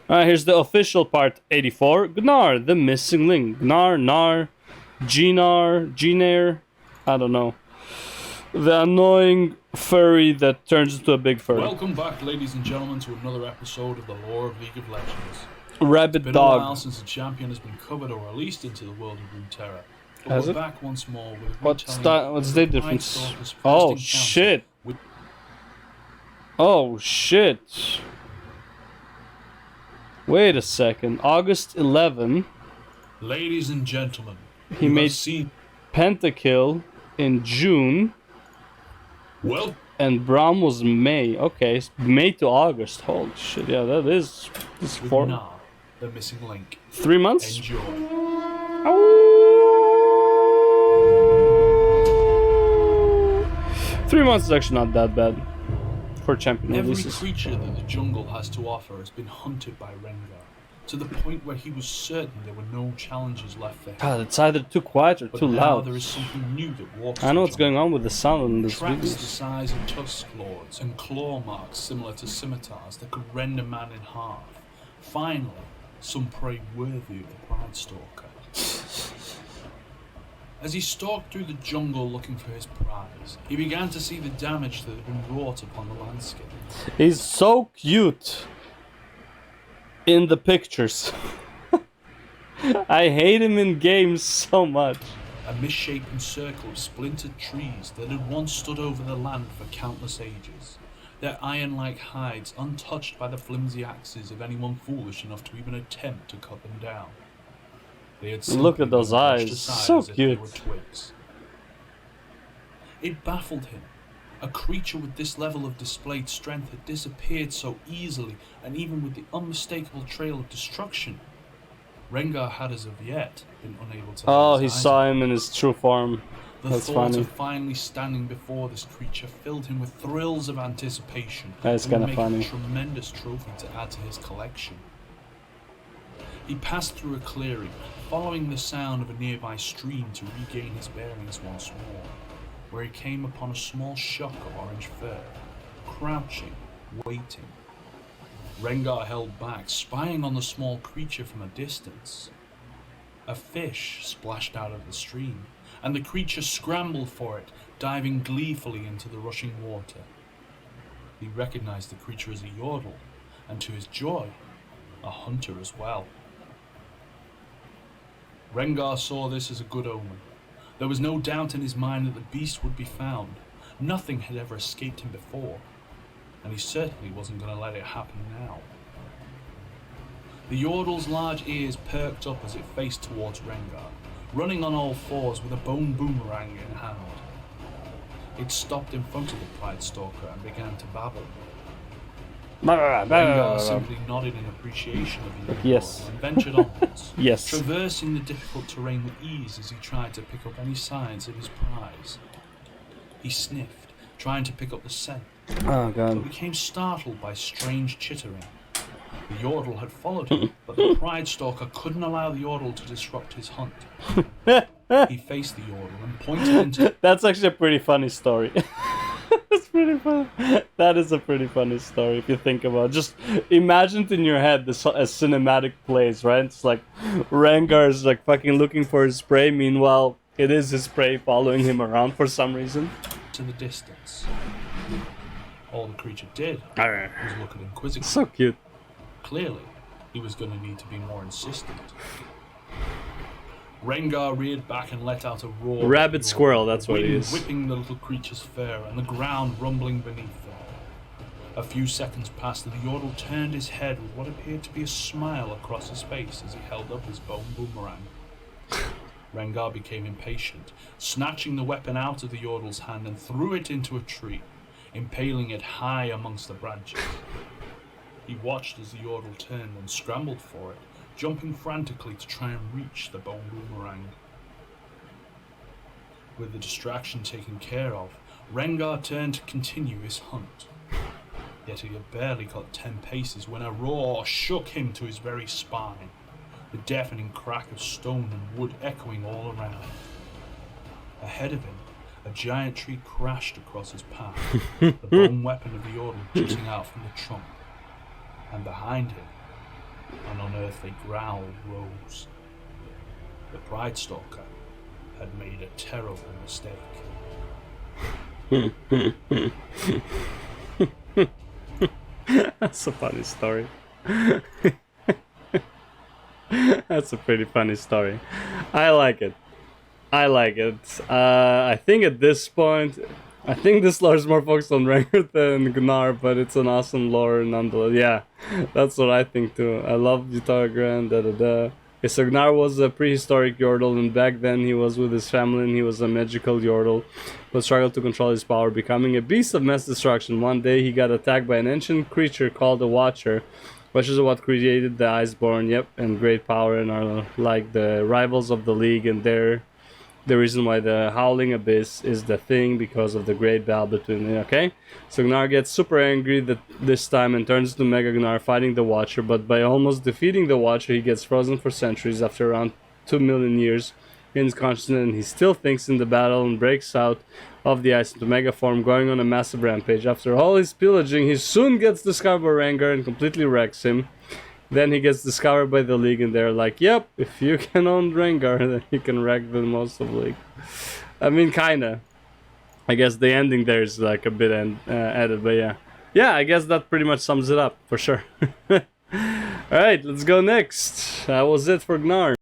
Here's the official part 84. Gnar, the missing link. Gnar, Nar, Gnar, I don't know. The annoying furry that turns into a big furry. Welcome back, ladies and gentlemen, to another episode of the Lore of League of Legends. Rabid It's been dog. a while since the champion has been covered or released into the world of Runeterra. But Has we're it? back once more with a What's retelling the of difference? Pride Stalker's first Oh encounter shit! with- Oh shit! Wait a second. August 11, Ladies and gentlemen, he you made have seen... Pentakill in June, Well, and Braum was May. Okay, May to August. Holy shit! Yeah, that is with four, Gnar, the missing link. 3 months. Enjoy. Ow. 3 months is actually not that bad for champion Every releases. creature that the jungle has to offer has been hunted by Rengar, to the point where he was certain there were no challenges left for him. God, it's either too quiet or But too now loud. there is something new that walks I know the what's going jungle. on with the sound in this Traps video. the size of tusk claws and claw marks similar to scimitars that could rend a man in half. Finally, some prey worthy of the Pride Stalker. As he stalked through the jungle looking for his prize, he began to see the damage that had been wrought upon the landscape. He's so cute in the pictures. I hate him in games so much. A misshapen circle of splintered trees that had once stood over the land for countless ages, their iron-like hides untouched by the flimsy axes of anyone foolish enough to even attempt to cut them down. They had Look simply at those been brushed eyes, aside so as if they cute. were twigs. It baffled him. A creature with this level of displayed strength had disappeared so easily, and even with the unmistakable trail of destruction, Rengar had as of yet been unable to Oh, lay he his eyes saw on him in his true form. The That's thought funny. of finally standing before this creature filled him with thrills of anticipation. That's and would kinda make funny. a tremendous trophy to add to his collection. He passed through a clearing, following the sound of a nearby stream to regain his bearings once more, where he came upon a small shock of orange fur, crouching, waiting. Rengar held back, spying on the small creature from a distance. A fish splashed out of the stream, and the creature scrambled for it, diving gleefully into the rushing water. He recognized the creature as a yordle, and to his joy, a hunter as well. Rengar saw this as a good omen. There was no doubt in his mind that the beast would be found. Nothing had ever escaped him before, and he certainly wasn't going to let it happen now. The yordle's large ears perked up as it faced towards Rengar, running on all fours with a bone boomerang in hand. It stopped in front of the Pride Stalker and began to babble. Rengar simply nodded in appreciation of the Yes. yordle and ventured onwards, Yes. traversing the difficult terrain with ease as he tried to pick up any signs of his prize. He sniffed, trying to pick up the scent, Oh but god. became startled by strange chittering. The yordle had followed him, but the Pride Stalker couldn't allow the yordle to disrupt his hunt. He faced the yordle and pointed into That's actually a pretty funny story. That's pretty funny. That is a pretty funny story if you think about it. Just imagine it in your head this as cinematic plays, right? It's like Rengar is like fucking looking for his prey. Meanwhile, it is his prey following him around for some reason. the distance. All the creature did was look at him quizzically. So cute. Clearly, he was going to need to be more insistent. Rengar reared back and let out a roar. Rabid squirrel, that's what he wind is. whipping the little creature's fur and the ground rumbling beneath them. A few seconds passed and the yordle turned his head with what appeared to be a smile across his face as he held up his bone boomerang. Rengar became impatient, snatching the weapon out of the yordle's hand and threw it into a tree, impaling it high amongst the branches. He watched as the yordle turned and scrambled for it, jumping frantically to try and reach the bone boomerang. With the distraction taken care of, Rengar turned to continue his hunt. Yet he had barely got 10 paces when a roar shook him to his very spine, the deafening crack of stone and wood echoing all around. Ahead of him, a giant tree crashed across his path, the bone weapon of the yordle jutting out from the trunk. And behind him, unearthly growl rose. The Pride Stalker had made a terrible mistake. That's a funny story. That's a pretty funny story. I like it. I like it. I think at this point, I think this lore is more focused on Rengar than Gunnar, but it's an awesome lore nonetheless. Yeah, that's what I think too. I love Utagaran, da-da-da. Okay, so Gunnar was a prehistoric Yordle, and back then he was with his family and he was a magical Yordle, but struggled to control his power, becoming a beast of mass destruction. One day he got attacked by an ancient creature called the Watcher, which is what created the Iceborne, yep, and great power and are like the rivals of the League, and they're the reason why the Howling Abyss is the thing, because of the great battle between them, okay? So Gunnar gets super angry this time and turns to Mega Gunnar, fighting the Watcher, but by almost defeating the Watcher, he gets frozen for centuries after around 2 million years in his consciousness, and he still thinks in the battle and breaks out of the ice into Mega form, going on a massive rampage. After all his pillaging, he soon gets discovered by Rengar and completely wrecks him. Then he gets discovered by the League, and they're like, yep, if you can own Rengar, then you can wreck the most of the League. I mean, kinda. I guess the ending there is like a bit added, but yeah. Yeah, I guess that pretty much sums it up, for sure. Alright, let's go next. That was it for Gnar.